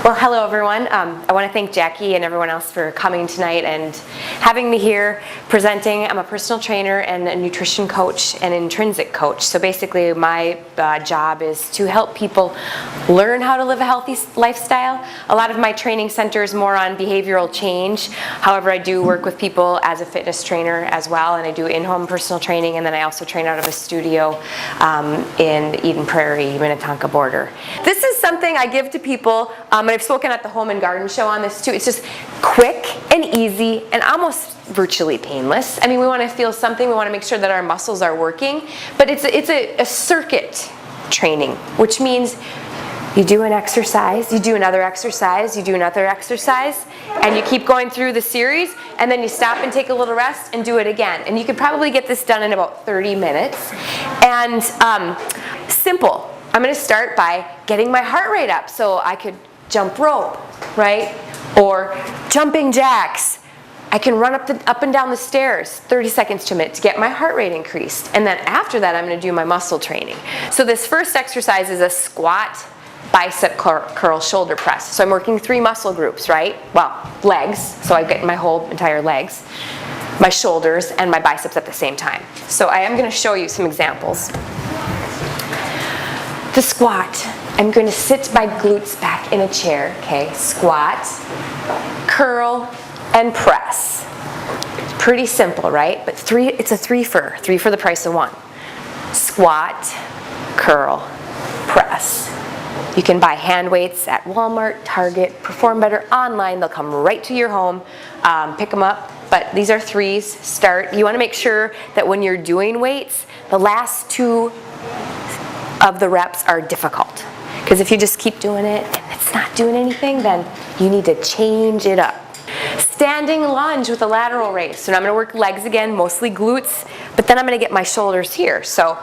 Well, hello everyone. I want to thank Jackie and everyone else for coming tonight and having me here presenting. I'm a personal trainer and a nutrition coach and intrinsic coach. So basically my job is to help people learn how to live a healthy lifestyle. A lot of my training centers more on behavioral change. However, I do work with people as a fitness trainer as well, and I do in-home personal training, and then I also train out of a studio in Eden Prairie, Minnetonka border. This is something I give to people, and I've spoken at the Home and Garden Show on this too. It's just quick and easy and almost virtually painless. I mean, we want to feel something. We want to make sure that our muscles are working, but it's a circuit training, which means you do an exercise, you do another exercise, you do another exercise, and you keep going through the series, and then you stop and take a little rest and do it again. And you could probably get this done in about 30 minutes. And simple. I'm going to start by getting my heart rate up so I could jump rope, right? Or jumping jacks. I can run up and down the stairs 30 seconds to a minute to get my heart rate increased. And then after that, I'm going to do my muscle training. So this first exercise is a squat, bicep curl, shoulder press. So I'm working 3 muscle groups, right? Well, legs. So I get my whole entire legs, my shoulders, and my biceps at the same time. So I am going to show you some examples. The squat. I'm going to sit my glutes back in a chair, okay? Squat, curl, and press. Pretty simple, right? But it's a three for the price of one. Squat, curl, press. You can buy hand weights at Walmart, Target, Perform Better online. They'll come right to your home. Pick them up. But these are 3s. Start. You want to make sure that when you're doing weights, the last 2 of the reps are difficult. Because if you just keep doing it and it's not doing anything, then you need to change it up. Standing lunge with a lateral raise. So now I'm going to work legs again, mostly glutes, but then I'm going to get my shoulders here. So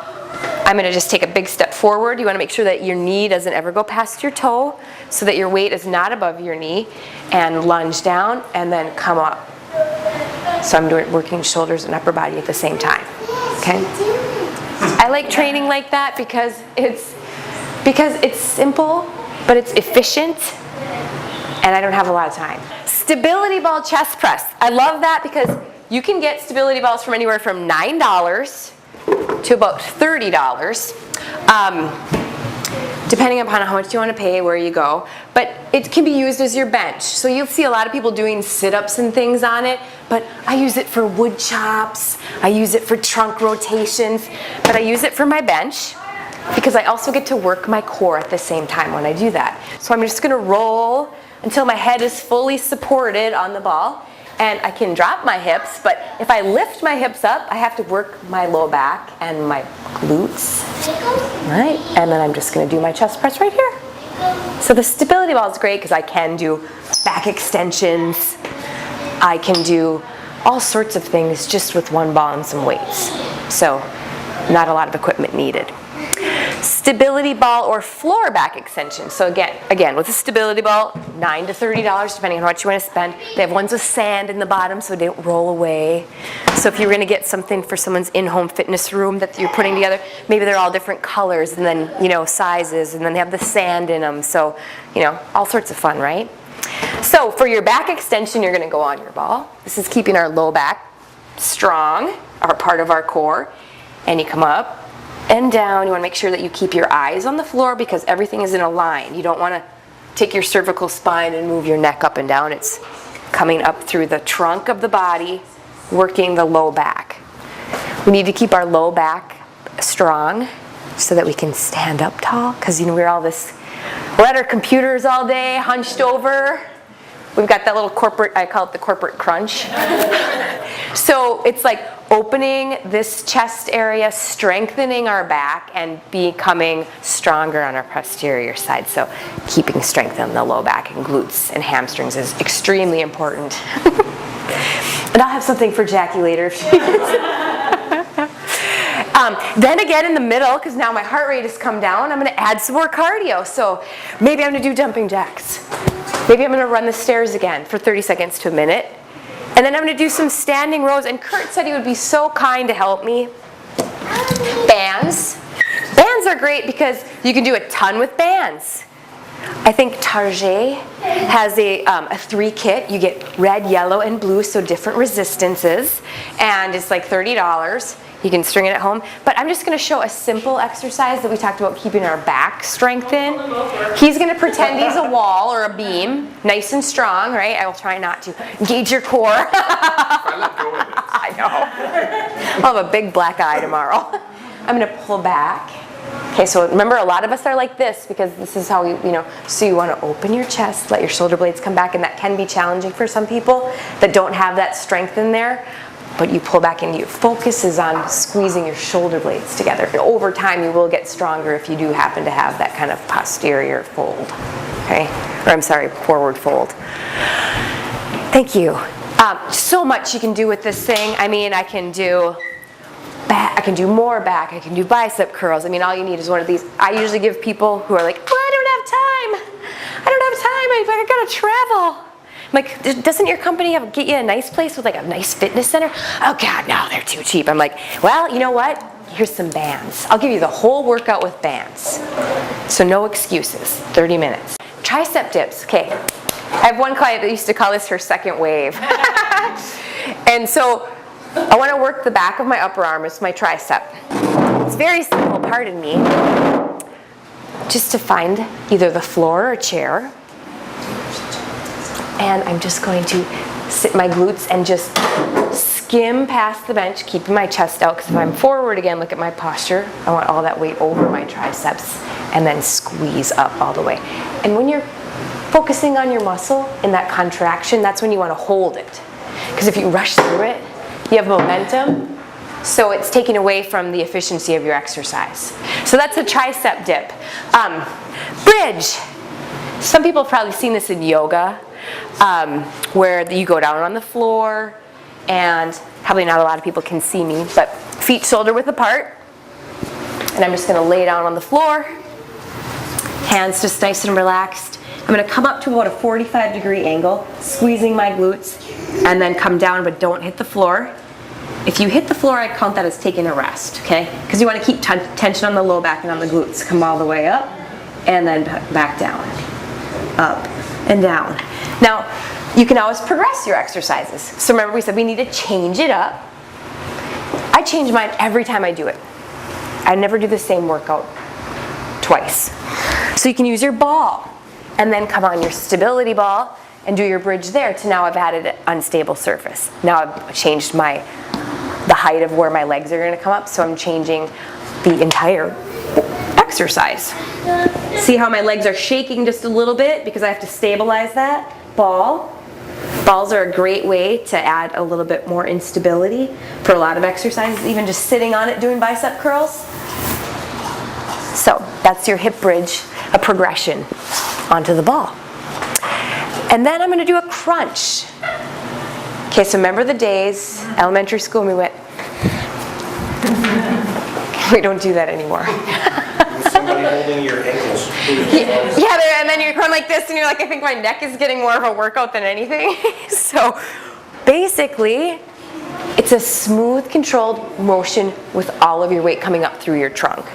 I'm going to just take a big step forward. You want to make sure that your knee doesn't ever go past your toe so that your weight is not above your knee, and lunge down and then come up. So I'm working shoulders and upper body at the same time. Okay? I like training like that because it's simple, but it's efficient, and I don't have a lot of time. Stability ball chest press. I love that because you can get stability balls from anywhere from $9 to about $30, depending upon how much you want to pay, where you go. But it can be used as your bench. So you'll see a lot of people doing sit-ups and things on it, but I use it for wood chops, I use it for trunk rotations, but I use it for my bench because I also get to work my core at the same time when I do that. So I'm just going to roll until my head is fully supported on the ball, and I can drop my hips, but if I lift my hips up, I have to work my low back and my glutes, right? And then I'm just going to do my chest press right here. So the stability ball is great because I can do back extensions, I can do all sorts of things just with one ball and some weights. So not a lot of equipment needed. Stability ball or floor back extension. So again, with a stability ball, $9 to $30 depending on what you want to spend. They have ones with sand in the bottom so they don't roll away. So if you're going to get something for someone's in-home fitness room that you're putting together, maybe they're all different colors and then, sizes, and then they have the sand in them. So, all sorts of fun, right? So for your back extension, you're going to go on your ball. This is keeping our low back strong, our part of our core. And you come up and down. You want to make sure that you keep your eyes on the floor because everything is in a line. You don't want to take your cervical spine and move your neck up and down. It's coming up through the trunk of the body, working the low back. We need to keep our low back strong so that we can stand up tall because we're at our computers all day, hunched over. We've got that little I call it the corporate crunch. So it's like opening this chest area, strengthening our back, and becoming stronger on our posterior side. So keeping strength on the low back and glutes and hamstrings is extremely important. And I'll have something for Jackie later if she Then again in the middle, because now my heart rate has come down, I'm going to add some more cardio. So maybe I'm going to do jumping jacks. Maybe I'm going to run the stairs again for 30 seconds to a minute. And then I'm going to do some standing rows. And Kurt said he would be so kind to help me. Bands. Bands Bands are great because you can do a ton with bands. I think Target has a 3 kit. You get red, yellow, and blue, so different resistances. And it's like $30. You can string it at home. But I'm just going to show a simple exercise that we talked about keeping our back strength in. He's going to pretend he's a wall or a beam, nice and strong, right? I will try not to. Engage your core. I let go of it. I know. I'll have a big black eye tomorrow. I'm going to pull back. Okay, so remember, a lot of us are like this because this is how we, so you want to open your chest, let your shoulder blades come back, and that can be challenging for some people that don't have that strength in there. But you pull back and your focus is on squeezing your shoulder blades together. Over time, you will get stronger if you do happen to have that kind of posterior fold, okay? Or I'm sorry, forward fold. Thank you. So much you can do with this thing. I mean, I can do back, I can do more back, I can do bicep curls. I mean, all you need is one of these. I usually give people who are like, oh, I don't have time, I gotta travel. I'm like, doesn't your company get you a nice place with like a nice fitness center? Oh God, no, they're too cheap. I'm like, well, you know what? Here's some bands. I'll give you the whole workout with bands. So no excuses, 30 minutes. Tricep dips, okay. I have one client that used to call this her second wave. And so I want to work the back of my upper arm, it's my tricep. It's very simple, pardon me. Just to find either the floor or a chair. And I'm just going to sit my glutes and just skim past the bench, keeping my chest out, because if I'm forward again, look at my posture. I want all that weight over my triceps and then squeeze up all the way. And when you're focusing on your muscle in that contraction, that's when you want to hold it. Because if you rush through it, you have momentum, so it's taking away from the efficiency of your exercise. So that's a tricep dip. Bridge. Some people have probably seen this in yoga, where you go down on the floor, and probably not a lot of people can see me, but feet shoulder width apart. And I'm just going to lay down on the floor, hands just nice and relaxed. I'm going to come up to about a 45-degree angle, squeezing my glutes, and then come down, but don't hit the floor. If you hit the floor, I count that as taking a rest, okay? Because you want to keep tension on the low back and on the glutes. Come all the way up, and then back down. Up and down. Now, you can always progress your exercises. So remember, we said we need to change it up. I change mine every time I do it. I never do the same workout twice. So you can use your ball, and then come on your stability ball, and do your bridge there to now I've added an unstable surface. Now I've changed the height of where my legs are going to come up, so I'm changing the entire exercise. See how my legs are shaking just a little bit because I have to stabilize that ball. Balls are a great way to add a little bit more instability for a lot of exercises, even just sitting on it doing bicep curls. So that's your hip bridge, a progression onto the ball. And then I'm going to do a crunch. Okay, so remember the days, elementary school, we went, we don't do that anymore. Somebody holding your ankles. Yeah, and then you're going like this, and you're like, I think my neck is getting more of a workout than anything. So basically, it's a smooth, controlled motion with all of your weight coming up through your trunk.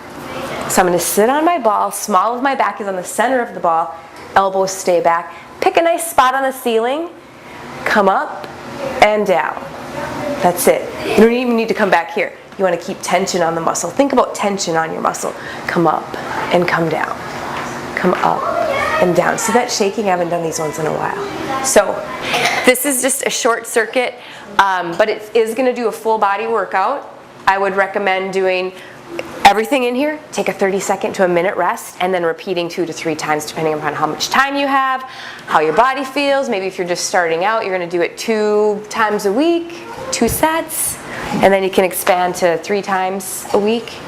So I'm going to sit on my ball, small of my back is on the center of the ball, elbows stay back. Pick a nice spot on the ceiling, come up and down. That's it. You don't even need to come back here. You want to keep tension on the muscle. Think about tension on your muscle. Come up and come down. Come up and down. See that shaking? I haven't done these ones in a while. So this is just a short circuit, but it is going to do a full body workout. I would recommend doing everything in here, take a 30-second to a minute rest, and then repeating 2 to 3 times depending upon how much time you have, how your body feels. Maybe if you're just starting out, you're going to do it 2 times a week, 2 sets, and then you can expand to 3 times a week.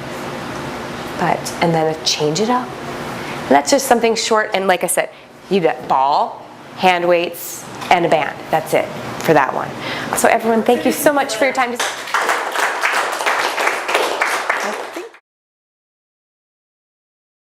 And then change it up. And that's just something short, and like I said, you do a ball, hand weights, and a band. That's it for that one. So everyone, thank you so much for your time.